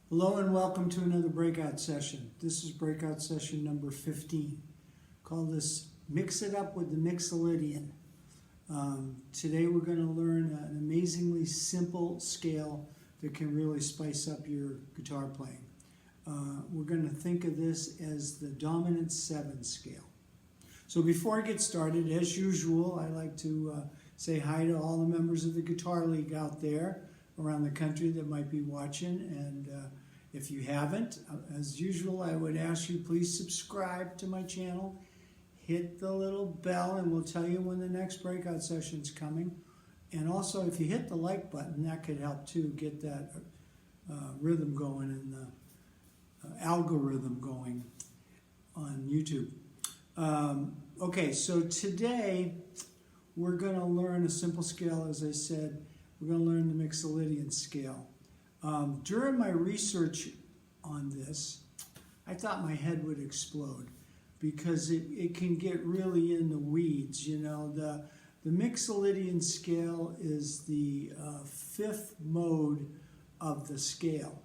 Hello and welcome to another breakout session. This is breakout session number 15. Call this Mix It Up with the Mixolydian. Today we're going to learn an amazingly simple scale that can really spice up your guitar playing. We're going to think of this as the dominant 7 scale. So before I get started, as usual, I like to say hi to all the members of the Guitar League out there around the country that might be watching, and if you haven't, as usual, I would ask you please subscribe to my channel, hit the little bell, and we'll tell you when the next breakout session is coming. And also, if you hit the like button, that could help too, get that rhythm going and the algorithm going on YouTube. Okay, so today we're going to learn a simple scale. As I said, we're going to learn the Mixolydian Scale. During my research on this, I thought my head would explode because it can get really in the weeds. You know, the Mixolydian Scale is the 5th mode of the scale.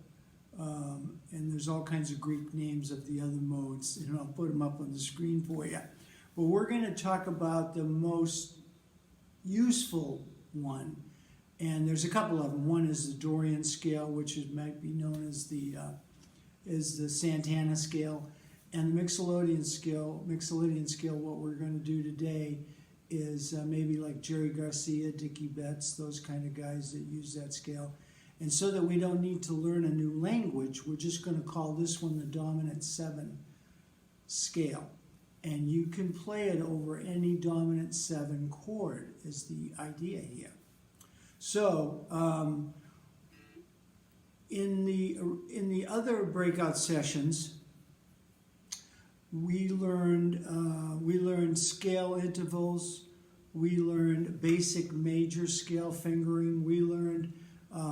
And there's all kinds of Greek names of the other modes, and I'll put them up on the screen for you. But we're going to talk about the most useful one. And there's a couple of them. One is the Dorian scale, which might be known as the Santana scale. And the Mixolydian scale, what we're going to do today is maybe like Jerry Garcia, Dickie Betts, those kind of guys that use that scale. And so that we don't need to learn a new language, we're just going to call this one the dominant 7 scale. And you can play it over any dominant 7 chord is the idea here. So, in the other breakout sessions, we learned scale intervals. We learned basic major scale fingering. We learned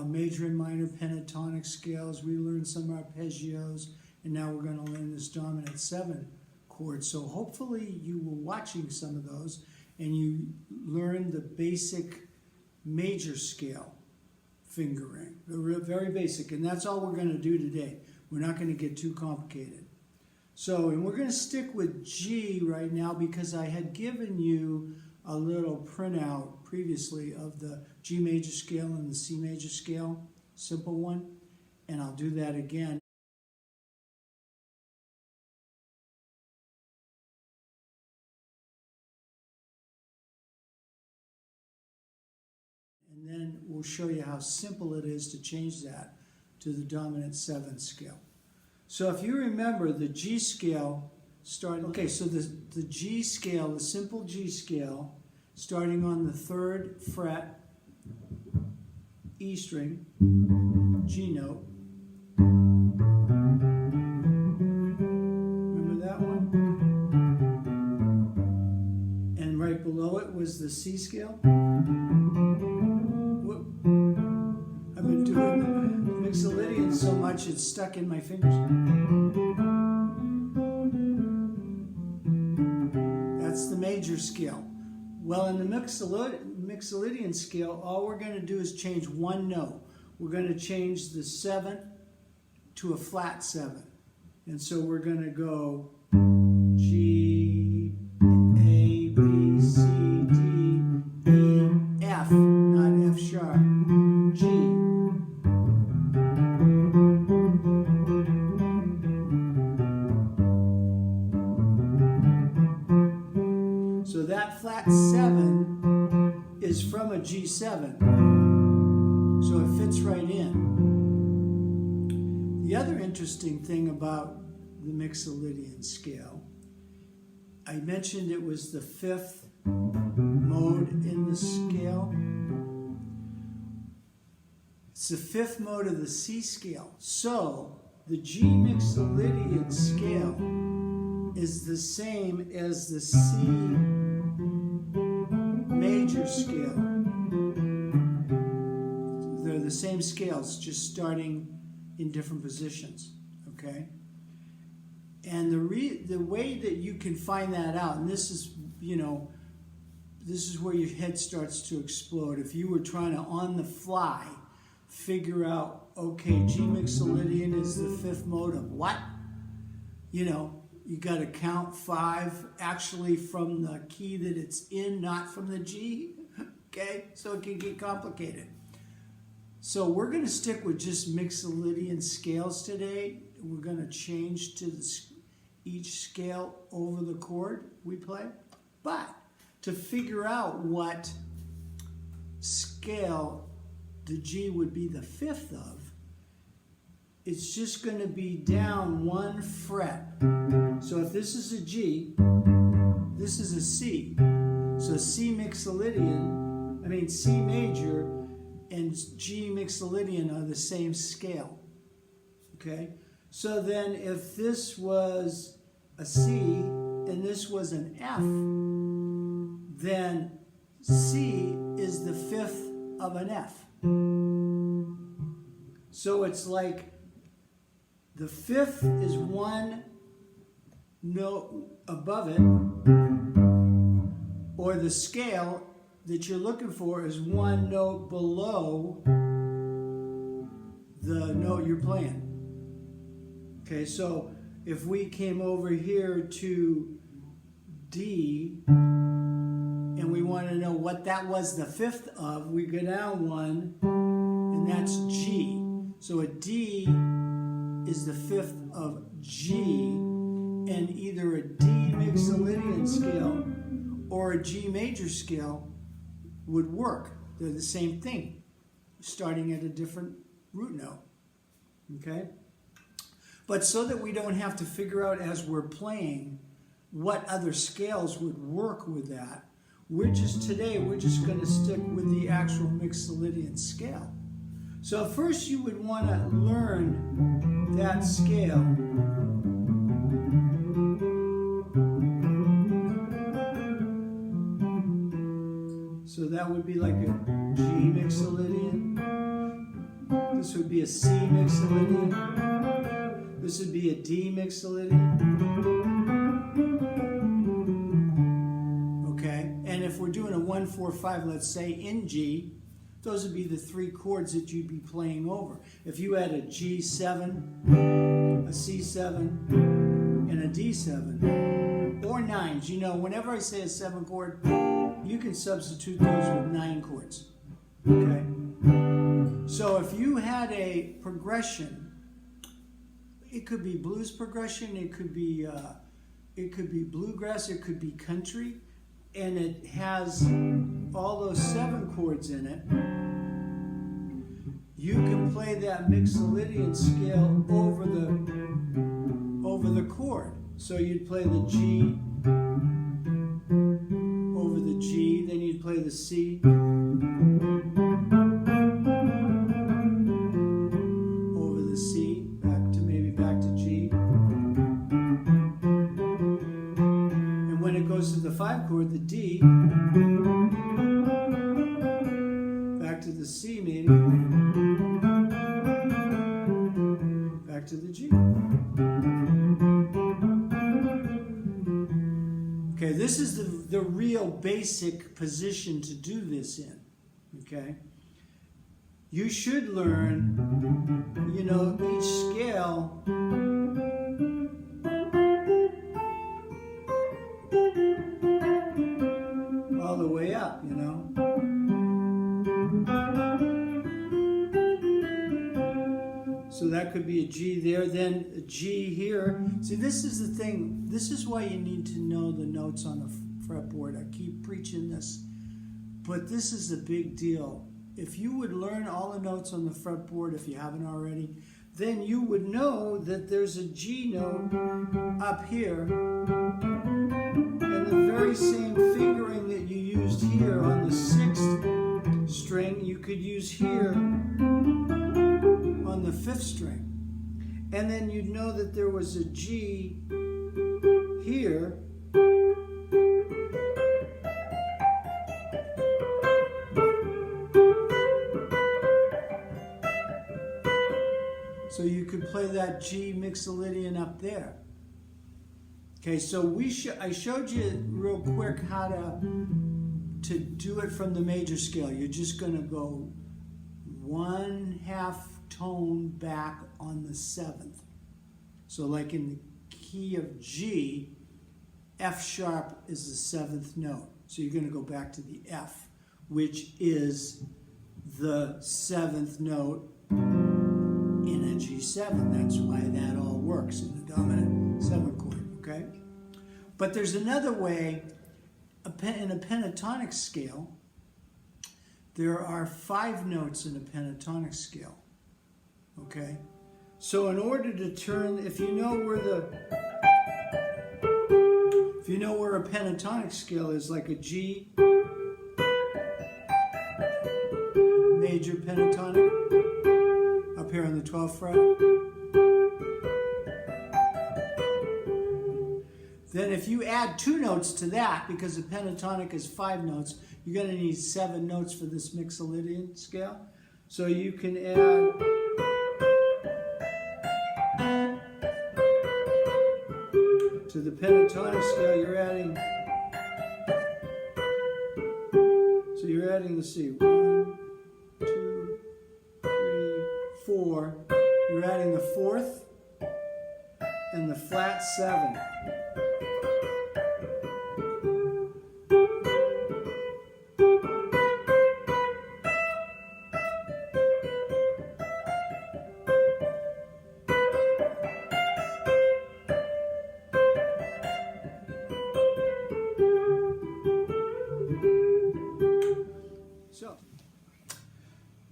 major and minor pentatonic scales. We learned some arpeggios, and now we're going to learn this dominant 7 chord. So hopefully you were watching some of those, and you learned the basic major scale fingering, very basic, and that's all we're going to do today. We're not going to get too complicated. So, and we're going to stick with G right now because I had given you a little printout previously of the G major scale and the C major scale, simple one, and I'll do that again. And then we'll show you how simple it is to change that to the dominant 7 scale. So if you remember the G scale starting, okay, so the G scale, the simple G scale, starting on the 3rd fret, E string, G note. Remember that one? And right below it was the C scale. I've been doing Mixolydian so much it's stuck in my fingers. That's the major scale. Well, in the Mixolydian scale, all we're going to do is change one note. We're going to change the 7th to a flat 7. And so we're going to go G, A, B, C, D, E, F, not F sharp, G. So that flat 7 is from a G7, so it fits right in. The other interesting thing about the Mixolydian scale, I mentioned it was the 5th mode in the scale. It's the 5th mode of the C scale. So the G Mixolydian scale is the same as the C major scale. They're the same scales, just starting in different positions, okay? And the way that you can find that out, and this is, you know, this is where your head starts to explode. If you were trying to, on the fly, figure out, okay, G Mixolydian is is the fifth modem. What? You know, you got to count 5 actually from the key that it's in, not from the G. Okay, so it can get complicated. So we're going to stick with just Mixolydian scales today. We're going to change to each scale over the chord we play. But to figure out what scale the G would be the fifth of, it's just going to be down 1 fret. So if this is a G, this is a C. So C Mixolydian, C major and G Mixolydian are the same scale. Okay? So then if this was a C and this was an F, then C is the fifth of an F. So it's like the fifth is 1 note above it, or the scale that you're looking for is 1 note below the note you're playing. Okay, so if we came over here to D and we want to know what that was the fifth of, we go down 1 and that's G. So a D is the fifth of G, and either a D Mixolydian scale or a G major scale would work. They're the same thing, starting at a different root note. Okay? But so that we don't have to figure out as we're playing what other scales would work with that, today we're just going to stick with the actual Mixolydian scale. So first you would want to learn that scale. So that would be like a G Mixolydian. This would be a C Mixolydian. This would be a D Mixolydian. Okay, and if we're doing a 1, 4, 5, let's say in G, those would be the 3 chords that you'd be playing over. If you had a G7, a C7, and a D7, or 9s, you know, whenever I say a 7 chord, you can substitute those with 9 chords. Okay? So if you had a progression, it could be blues progression, it could be bluegrass, it could be country, and it has all those 7 chords in it, you can play that Mixolydian scale over the chord. So you'd play the G over the G, then you'd play the C over the C, back to G. And when it goes to the 5 chord, the D, back to the C maybe, back to the G. Okay, this is the real basic position to do this in, okay? You should learn, you know, each scale all the way up, you know? So that could be a G there, then a G here. See, this is the thing. This is why you need to know the notes on the fretboard. I keep preaching this, but this is a big deal. If you would learn all the notes on the fretboard, if you haven't already, then you would know that there's a G note up here, and the very same fingering that you used here on the 6th string, you could use here on the 5th string. And then you'd know that there was a G here, so you could play that G Mixolydian up there. Okay, so I showed you real quick how to do it from the major scale. You're just going to go 1/2 tone back on the 7th. So like in the key of G, F sharp is the 7th note. So you're going to go back to the F, which is the 7th note in a G7. That's why that all works in the dominant 7 chord, okay? But there's another way. In a pentatonic scale, there are 5 notes in a pentatonic scale, okay? So in order to turn, if you know where a pentatonic scale is, like a G major pentatonic up here on the 12th fret, then if you add 2 notes to that, because a pentatonic is 5 notes, you're going to need 7 notes for this Mixolydian scale. So you can add to the pentatonic scale, you're adding, so you're adding, let's see, 1, 2, 3, 4. You're adding the 4th and the flat 7.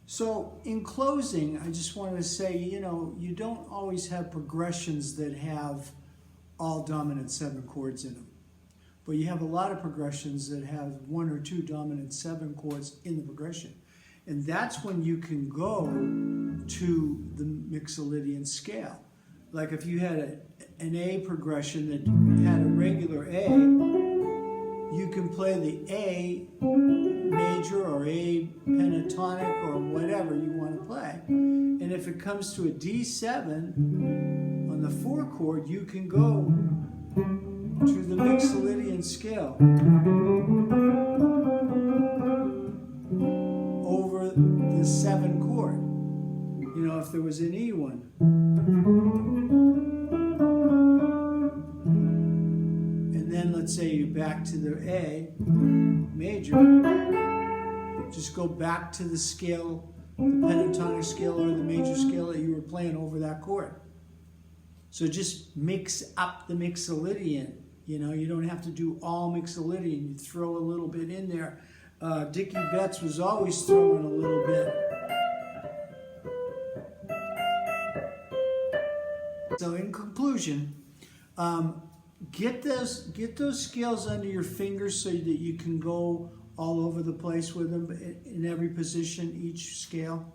So in closing, I just want to say, you know, you don't always have progressions that have all dominant 7 chords in them. But you have a lot of progressions that have 1 or 2 dominant 7 chords in the progression. And that's when you can go to the Mixolydian scale. Like if you had an A progression that had a regular A, you can play the A major or A pentatonic or whatever you want to play. And if it comes to a D7 on the 4 chord, you can go to the Mixolydian scale over the 7 chord. You know, if there was an E one. And then let's say you're back to the A major. Just go back to the scale, the pentatonic scale or the major scale that you were playing over that chord. So just mix up the Mixolydian. You know, you don't have to do all Mixolydian. You throw a little bit in there. Dickie Betts was always throwing a little bit. So in conclusion, get those scales under your fingers so that you can go all over the place with them in every position, each scale.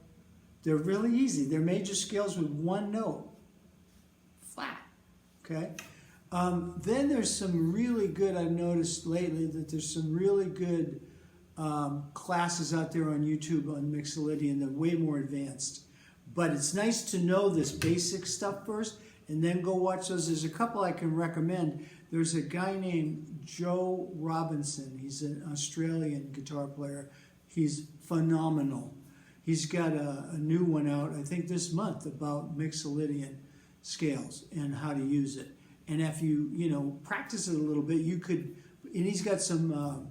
They're really easy. They're major scales with 1 note, flat, okay? Then there's some really good, I've noticed lately that there's some really good classes out there on YouTube on Mixolydian that are way more advanced. But it's nice to know this basic stuff first and then go watch those. There's a couple I can recommend. There's a guy named Joe Robinson. He's an Australian guitar player. He's phenomenal. He's got a new one out, I think this month, about Mixolydian scales and how to use it. And if you practice it a little bit, you could, and he's got some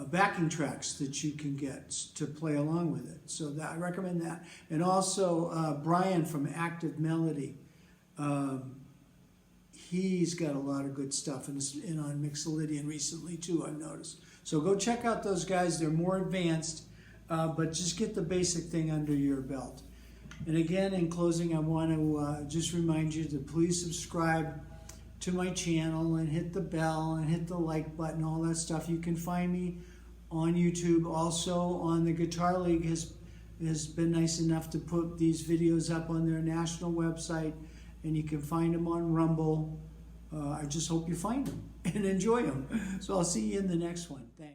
backing tracks that you can get to play along with it. So I recommend that. And also Brian from Active Melody. He's got a lot of good stuff and on Mixolydian recently too, I've noticed. So go check out those guys. They're more advanced, but just get the basic thing under your belt. And again, in closing, I want to just remind you to please subscribe to my channel and hit the bell and hit the like button, all that stuff. You can find me on YouTube. Also on the Guitar League has been nice enough to put these videos up on their national website, and you can find them on Rumble. I just hope you find them and enjoy them. So I'll see you in the next one. Thanks.